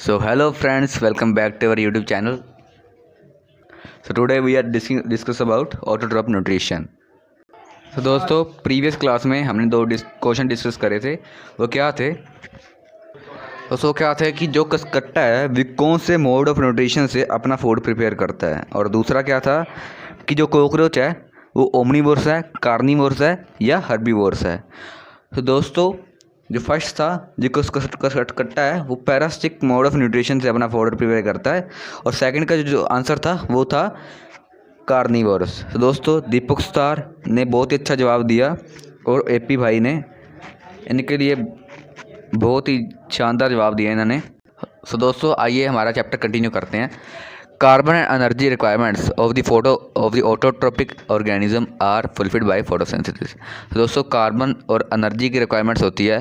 So hello friends, welcome back to our YouTube channel. So today we are discuss about autotroph nutrition. So दोस्तों previous class में हमने दो question discuss करे थे। वो क्या थे? दोस्तों क्या थे कि जो कसकट्टा है वो कौन से मोड ऑफ न्यूट्रिशन से अपना फूड प्रिपेयर करता है, और दूसरा क्या था कि जो कॉकरोच है वो ओमनीवोरस है, कार्निवोरस है या हर्बीवोरस है। तो दोस्तों जो फर्स्ट था जो कसकट्टा है वो पैरासिटिक मोड ऑफ न्यूट्रिशन से अपना फूड प्रिपेयर करता है, और सेकंड का जो आंसर था वो था कार्निवोरस। तो दोस्तों दीपक स्टार ने बहुत ही अच्छा जवाब दिया और एपी भाई ने इनके लिए बहुत ही शानदार जवाब दिया इन्होंने। सो दोस्तों आइए हमारा चैप्टर कंटिन्यू करते हैं। Carbon and energy requirements of the autotrophic organism are fulfilled by photosynthesis. तो दोस्तों कार्बन और एनर्जी की रिक्वायरमेंट्स होती है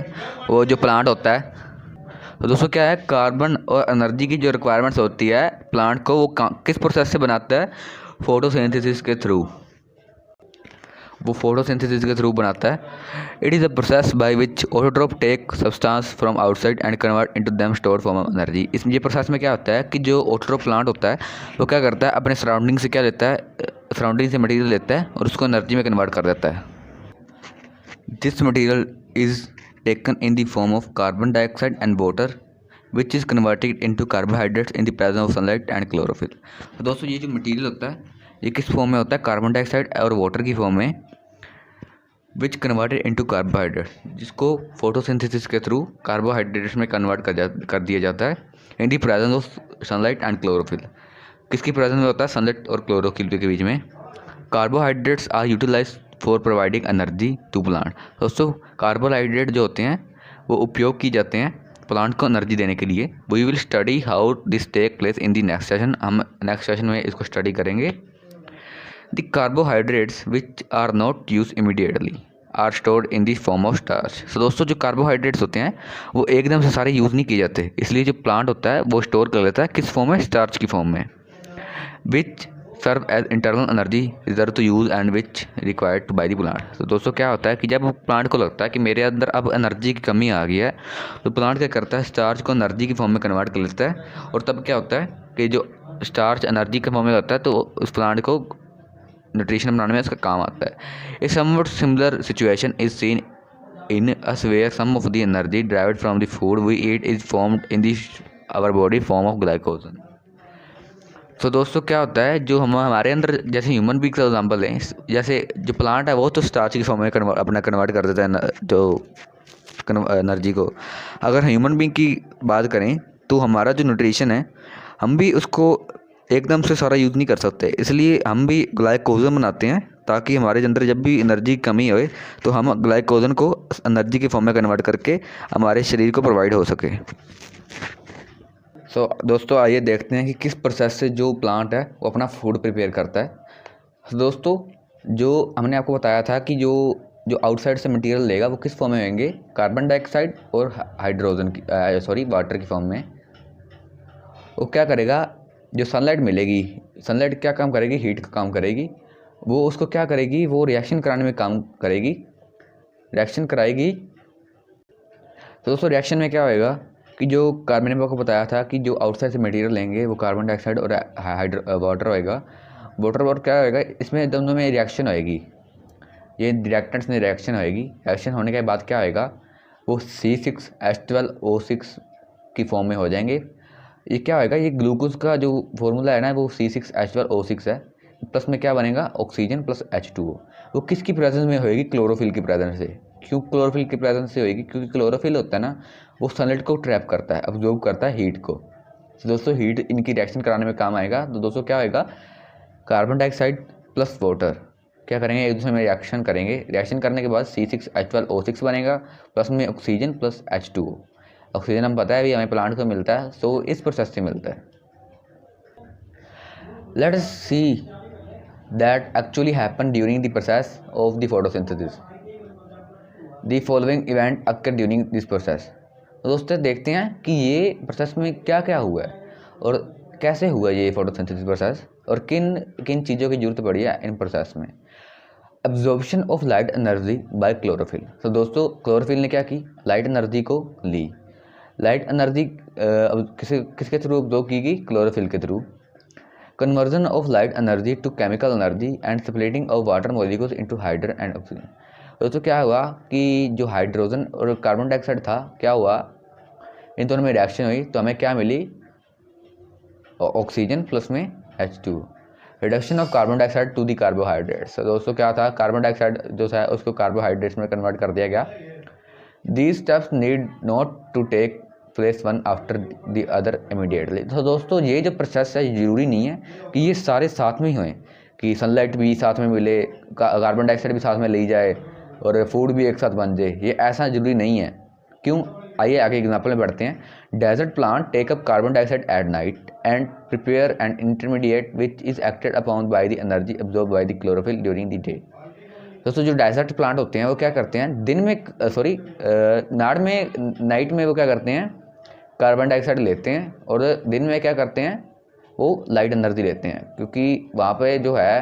वो जो प्लांट होता है। तो दोस्तों क्या है, कार्बन और एनर्जी की जो रिक्वायरमेंट्स होती है प्लांट को वो किस प्रोसेस से बनाता है? फोटोसिंथेसिस के थ्रू। वो फोटोसिंथेसिस के थ्रू बनाता है। It is a process by which autotroph take substance from outside and convert into them stored form of energy. इस ये प्रोसेस में क्या होता है कि जो ऑटोट्रोफ प्लांट होता है वो क्या करता है, अपने सराउंडिंग से क्या लेता है, सराउंडिंग से मटेरियल लेता है और उसको एनर्जी में कन्वर्ट कर देता है। This material is taken in the form of carbon dioxide and water which is converted into carbohydrates in the presence of sunlight and chlorophyll. तो दोस्तों ये जो मटेरियल होता है ये किस फॉर्म में होता है? कार्बन डाइऑक्साइड और वाटर की फॉर्म में, विच कन्वर्टेड इनटू कार्बोहाइड्रेट, जिसको फोटोसिंथेसिस के थ्रू कार्बोहाइड्रेट्स में कन्वर्ट कर दिया जाता है in the presence of sunlight and chlorophyll. किसकी प्रेजेंस में होता है? सनलाइट और क्लोरोफिल के बीच में। Carbohydrates are utilize for providing energy to plant. दोस्तों कार्बोहाइड्रेट जो होते हैं वो उपयोग किए जाते हैं प्लांट को एनर्जी देने के लिए। We will study how this take place in the next session. हम नेक्स्ट सेशन में इसको स्टडी करेंगे। The carbohydrates which are not used immediately are stored in the form of starch। So दोस्तों जो कार्बोहाइड्रेट्स होते हैं वो एकदम से सारे यूज़ नहीं किए जाते, इसलिए जो प्लांट होता है वो स्टोर कर लेता है किस फॉर्म में? स्टार्च की फॉर्म में। Which serve as internal energy reserve to use and which required by the plant. तो दोस्तों क्या होता है कि जब प्लांट को लगता है कि मेरे अंदर अब एनर्जी की कमी आ गई है तो प्लांट क्या करता है, स्टार्च को एनर्जी की फॉर्म में कन्वर्ट कर लेता है, और तब क्या होता है कि जो स्टार्च एनर्जी के फॉर्म में होता है तो उस प्लांट को न्यूट्रिशन बनाने में इसका काम आता है। A somewhat similar situation is seen in us where some of the energy derived from the food we eat is formed in the our body form of glycogen. तो दोस्तों क्या होता है, जो हमारे अंदर जैसे ह्यूमन बींग का एग्जाम्पल है, जैसे जो प्लांट है वो तो स्टार्च की फॉर्म में अपना कन्वर्ट कर देता है जो एनर्जी को। अगर ह्यूमन बींग की बात करें तो हमारा जो न्यूट्रिशन है हम भी उसको एकदम से सारा यूज़ नहीं कर सकते, इसलिए हम भी ग्लाइकोजन बनाते हैं ताकि हमारे अंदर जब भी एनर्जी की कमी होए तो हम ग्लाइकोजन को एनर्जी के फॉर्म में कन्वर्ट करके हमारे शरीर को प्रोवाइड हो सके। सो दोस्तों आइए देखते हैं कि किस प्रोसेस से जो प्लांट है वो अपना फूड प्रिपेयर करता है। दोस्तों जो हमने आपको बताया था कि जो जो आउटसाइड से मटेरियल लेगा वो किस फॉर्म में होंगे? कार्बन डाइऑक्साइड और हाइड्रोजन की वाटर की फॉर्म में। वो क्या करेगा, जो सनलाइट मिलेगी, सनलाइट क्या काम करेगी? हीट का काम करेगी। वो उसको क्या करेगी? वो रिएक्शन कराने में काम करेगी, रिएक्शन कराएगी। तो दोस्तों रिएक्शन में क्या होएगा कि जो कार्बन ने आपको बताया था कि जो आउटसाइड से मटेरियल लेंगे वो कार्बन डाइऑक्साइड और वाटर होएगा। वाटर और क्या होएगा, इसमें दोनों में रिएक्शन होएगी, ये रिएक्टेंट्स में रिएक्शन होएगी। रिएक्शन होने के बाद क्या होएगा, वो C6H12O6 की फॉर्म में हो जाएंगे। ये क्या होएगा, ये ग्लूकोज का जो फॉर्मूला है ना वो C6H12O6 है, प्लस में क्या बनेगा? Oxygen plus H2O। वो किसकी प्रेजेंस में होएगी? क्लोरोफिल की प्रेजेंस से। क्यों क्लोरोफिल की प्रेजेंस से होएगी? क्योंकि क्लोरोफिल होता है ना वो सनलाइट को ट्रैप करता है, अब्जॉर्ब करता है हीट को। तो दोस्तों हीट इनकी रिएक्शन कराने में काम आएगा। तो दोस्तों क्या होएगा, कार्बन डाइऑक्साइड प्लस वाटर क्या करेंगे, एक दूसरे में रिएक्शन करेंगे। रिएक्शन करने के बाद C6H12O6 बनेगा, प्लस में ऑक्सीजन प्लस H2O। ऑक्सीजन हम पता है भी हमें प्लांट को मिलता है, सो इस प्रोसेस से मिलता है। Late us see that actually happen during the process of the photosynthesis. The following event occur during this process. तो दोस्तों देखते हैं कि ये प्रोसेस में क्या क्या हुआ है और कैसे हुआ ये फोटोसिंथेसिस प्रोसेस, और किन किन चीज़ों की जरूरत पड़ी है इन प्रोसेस में। Absorption of light energy by chlorophyll. तो दोस्तों क्लोरोफिल ने क्या की, लाइट एनर्जी को ली। लाइट एनर्जी किसके थ्रू ऑब्जॉर्व की गई? क्लोरोफिल के through. Conversion of light energy to chemical energy and splitting of water molecules into hydrogen and oxygen. दोस्तों क्या हुआ कि जो हाइड्रोजन और कार्बन डाइऑक्साइड था, क्या हुआ, इन दोनों में रिएक्शन हुई तो हमें क्या मिली? ऑक्सीजन प्लस में H2। Reduction of carbon dioxide to the carbohydrates. तो दोस्तों क्या था, कार्बन डाइऑक्साइड जो था उसको कार्बोहाइड्रेट्स में कन्वर्ट कर दिया गया। These steps need not to take place one after the other immediately. तो दोस्तों ये जो प्रोसेस है ज़रूरी नहीं है कि ये सारे साथ में ही हों, कि सनलाइट भी साथ में मिले, कार्बन डाइऑक्साइड भी साथ में ली जाए और फूड भी एक साथ बन जाए, ये ऐसा ज़रूरी नहीं है। क्यों? आइए आगे एग्जाम्पल में बढ़ते हैं। Desert plant take up carbon dioxide at night and prepare an intermediate which is acted upon by the energy absorb by the chlorophyll during the day. दोस्तों जो डेजर्ट प्लांट होते हैं वो क्या करते हैं, दिन में नाइट में वो क्या करते हैं, कार्बन डाइऑक्साइड लेते हैं और दिन में क्या करते हैं, वो लाइट एनर्जी लेते हैं, क्योंकि वहाँ पे जो है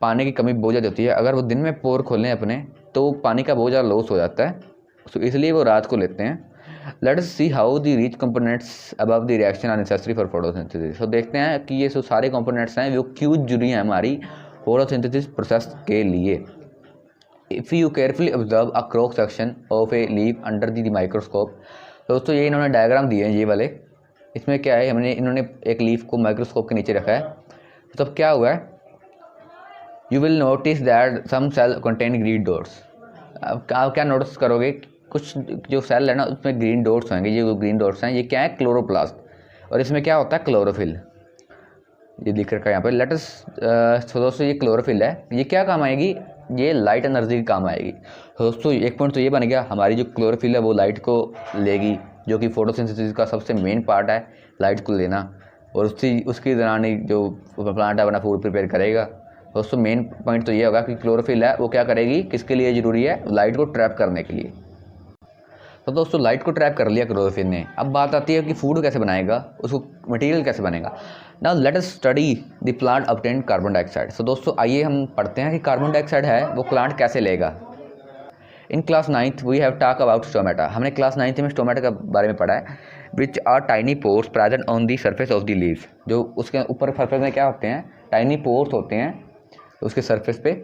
पानी की कमी बहुत ज़्यादा होती है। अगर वो दिन में पोर खोलें अपने तो पानी का बहुत ज़्यादा लॉस हो जाता है, तो इसलिए वो रात को लेते हैं। Let us see how the rich components above the reaction are necessary for photosynthesis. तो देखते हैं कि ये जो सारे कंपोनेंट्स हैं वो क्यों जरूरी हैं हमारी फोटोसिंथेसिस प्रोसेस के लिए। If you carefully observe a cross section of a leaf under the microscope. दोस्तों ये इन्होंने डायग्राम दिए हैं ये वाले, इसमें क्या है, इन्होंने एक लीफ को माइक्रोस्कोप के नीचे रखा है। तो तब क्या हुआ है, you will notice that some cell contain green dots. अब आप क्या नोटिस करोगे, कुछ जो सेल है ना उसमें ग्रीन डॉट्स होंगे। ये जो ग्रीन डॉट्स हैं ये क्या है, क्लोरोप्लास्ट, और इसमें क्या होता है, क्लोरोफिल। ये लिख रखा है यहाँ पे। लेटस दोस्तों ये क्लोरोफिल है, ये क्या काम आएगी, ये लाइट एनर्जी की काम आएगी। दोस्तों एक पॉइंट तो ये बन गया, हमारी जो क्लोरोफिल है वो लाइट को लेगी, जो कि फोटोसिंथेसिस का सबसे मेन पार्ट है, लाइट को लेना, और उसके दौरान ही जो प्लांट है अपना फूड प्रिपेयर करेगा। दोस्तों मेन पॉइंट तो ये होगा कि क्लोरोफिल है वो क्या करेगी, किसके लिए ज़रूरी है, लाइट को ट्रैप करने के लिए। तो दोस्तों लाइट को ट्रैप कर लिया क्लोरोफिल ने। अब बात आती है कि फूड कैसे बनाएगा, उसको मटेरियल कैसे बनेगा। Now let us study the plant obtain carbon dioxide. तो दोस्तों आइए हम पढ़ते हैं कि कार्बन डाइऑक्साइड है वो प्लांट कैसे लेगा। In class 9th we have talk about stomata. हमने क्लास 9th में स्टोमेटा के बारे में पढ़ा है। Which are tiny pores present on the surface of the leaves. जो उसके ऊपर सरफेस में क्या होते हैं, टाइनी पोर्स होते हैं उसके सरफेस पे।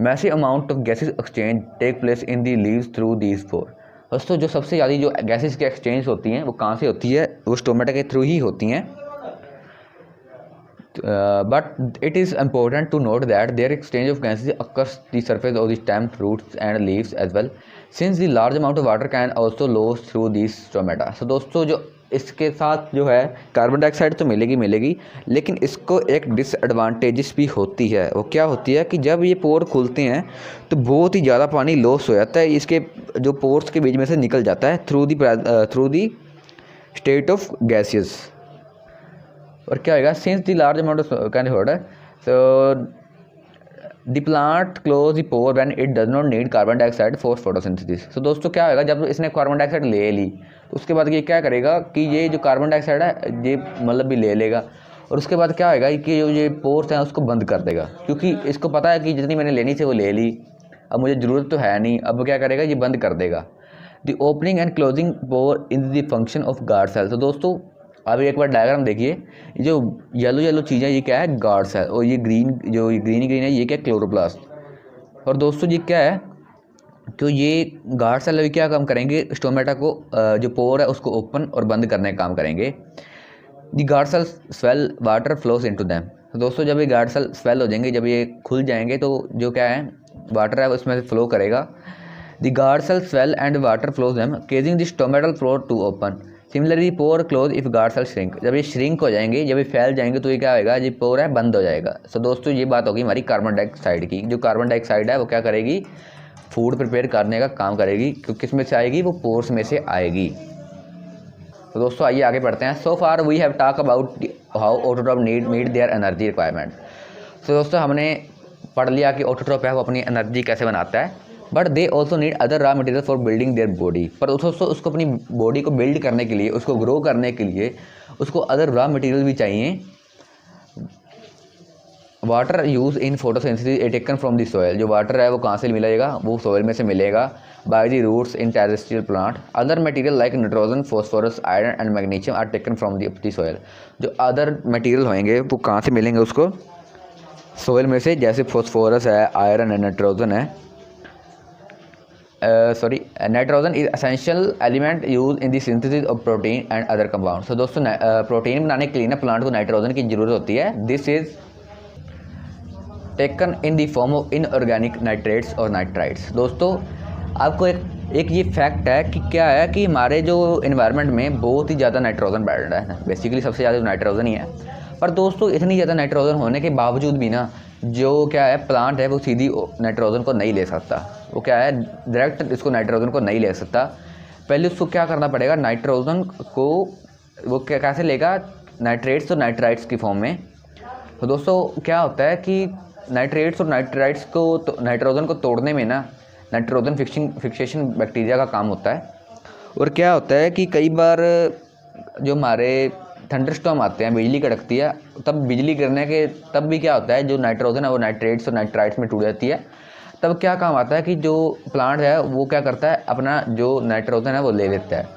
Massive amount of gases exchange take place in the leaves through these pore. दोस्तों जो सबसे ज़्यादा जो गैसेज की एक्सचेंज होती हैं वो कहाँ से होती है, वो स्टोमेटा के थ्रू ही होती हैं। But it is important to note that their exchange of gases occurs the surface of the stem, roots and leaves as well, since the large amount of water can also lose through these stomata। So दोस्तों जो इसके साथ जो है carbon dioxide तो मिलेगी, लेकिन इसको एक डिसएडवांटेजेस भी होती है। वो क्या होती है कि जब ये पोर खुलते हैं तो बहुत ही ज़्यादा पानी लॉस हो जाता है, इसके जो पोर्स के बीच में से निकल जाता है through the state of gases. और क्या होगा, since the large amount of can hold, so the plant close the pore when it does not need carbon dioxide for photosynthesis. तो दोस्तों क्या होगा, जब इसने कार्बन डाइऑक्साइड ले ली तो उसके बाद ये क्या करेगा कि ये जो कार्बन डाइऑक्साइड है ये मतलब भी ले लेगा, और उसके बाद क्या होगा कि जो ये पोर्स हैं उसको बंद कर देगा, क्योंकि इसको पता है कि जितनी मैंने लेनी थी वो ले ली, अब मुझे ज़रूरत तो है नहीं, अब क्या करेगा, ये बंद कर देगा। The opening and closing pore in the function of guard cell. तो दोस्तों अब एक बार डायग्राम देखिए, ये जो येलो चीज़ें ये क्या है, गार्ड सेल, और ये ग्रीन है ये क्या है, क्लोरोप्लास्ट। और दोस्तों ये क्या है, तो ये गार्ड सेल अभी क्या काम करेंगे, स्टोमेटा को जो पोर है उसको ओपन और बंद करने का काम करेंगे। The guard cell swell water flows into them. तो दोस्तों जब ये गार्ड सेल स्वेल हो जाएंगे, जब ये खुल जाएंगे तो जो क्या है वाटर है उसमें से फ्लो करेगा। The guard cell swell and water flows them causing the stomatal floor to open. Similarly pore close if guard cell shrink. जब ये श्रिंक हो जाएंगे, जब ये फैल जाएंगे तो ये क्या होगा, ये पोर है बंद हो जाएगा। सो दोस्तों ये बात होगी हमारी कार्बन डाइऑक्साइड की। जो कार्बन डाइऑक्साइड है वो क्या करेगी, फूड प्रिपेयर करने का काम करेगी, क्योंकि किस में से आएगी, वो पोर्स में से आएगी। तो दोस्तों आइए आगे बढ़ते हैं। So far we have talk about how autotroph meet their energy requirement. तो दोस्तों हमने पढ़ लिया कि ऑटोट्रॉप है वो अपनी एनर्जी कैसे बनाता है, but they also need other raw material for building their body. पर दोस्तों उसको अपनी बॉडी को बिल्ड करने के लिए, उसको ग्रो करने के लिए उसको अदर रॉ मटेरियल भी चाहिए। Water use in photosynthesis a taken from the soil, जो वाटर है वो कहाँ से मिलेगा, वो सॉयल में से मिलेगा by the roots in terrestrial plant. Other material like nitrogen, phosphorus, iron and magnesium are taken from the soil. जो अदर मटेरियल होंगे वो कहाँ से मिलेंगे उसको, सॉयल में से, जैसे फॉस्फोरस है, आयरन है, नाइट्रोजन है। Nitrogen is essential element use in the synthesis of protein and other compound. तो दोस्तों प्रोटीन बनाने के लिए ना प्लांट को नाइट्रोजन की ज़रूरत होती है। This is taken in the form of inorganic nitrates और नाइट्राइट्स। दोस्तों आपको एक ये फैक्ट है कि क्या है कि हमारे जो इन्वायरमेंट में बहुत ही ज़्यादा नाइट्रोजन बैठ रहा है, बेसिकली सबसे ज़्यादा नाइट्रोजन ही है। पर दोस्तों इतनी ज़्यादा नाइट्रोजन होने के बावजूद भी ना जो क्या है प्लांट है वो सीधी नाइट्रोजन को नहीं ले सकता। वो क्या है डायरेक्ट इसको नाइट्रोजन को नहीं ले सकता। पहले उसको क्या करना पड़ेगा, नाइट्रोजन को वो क्या कैसे लेगा, नाइट्रेट्स और नाइट्राइट्स की फॉर्म में। तो दोस्तों क्या होता है कि नाइट्रेट्स और नाइट्राइट्स को तो नाइट्रोजन को तोड़ने में ना नाइट्रोजन फिक्सेशन बैक्टीरिया का काम होता है। और क्या होता है कि कई बार जो हमारे थंडरस्टॉर्म आते हैं, बिजली कड़कती है, तब बिजली गिरने के तब भी क्या होता है जो नाइट्रोजन है वो नाइट्रेट्स और नाइट्राइट्स में टूट जाती है। तब क्या काम आता है कि जो प्लांट है वो क्या करता है, अपना जो नाइट्रोजन है वो ले लेता है।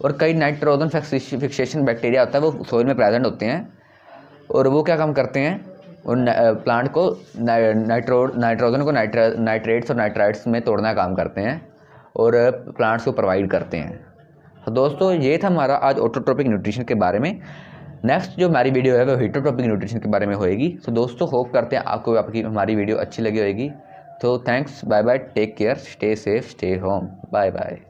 और कई नाइट्रोजन फिक्सेशन बैक्टीरिया होता है वो सॉइल में प्रेजेंट होते हैं और वो क्या काम करते हैं, उन प्लांट को नाइट्रोजन को नाइट्रेट्स और नाइट्राइट्स में तोड़ना काम करते हैं और प्लांट्स को प्रोवाइड करते हैं। तो दोस्तों ये था हमारा आज ऑटोट्रोपिक न्यूट्रिशन के बारे में। नेक्स्ट जो हमारी वीडियो है वो हेटरोट्रोपिक न्यूट्रिशन के बारे में होएगी। तो दोस्तों होप करते हैं आपको हमारी वीडियो अच्छी लगी होगी। तो thanks, bye bye, take care, stay safe, stay home, bye bye.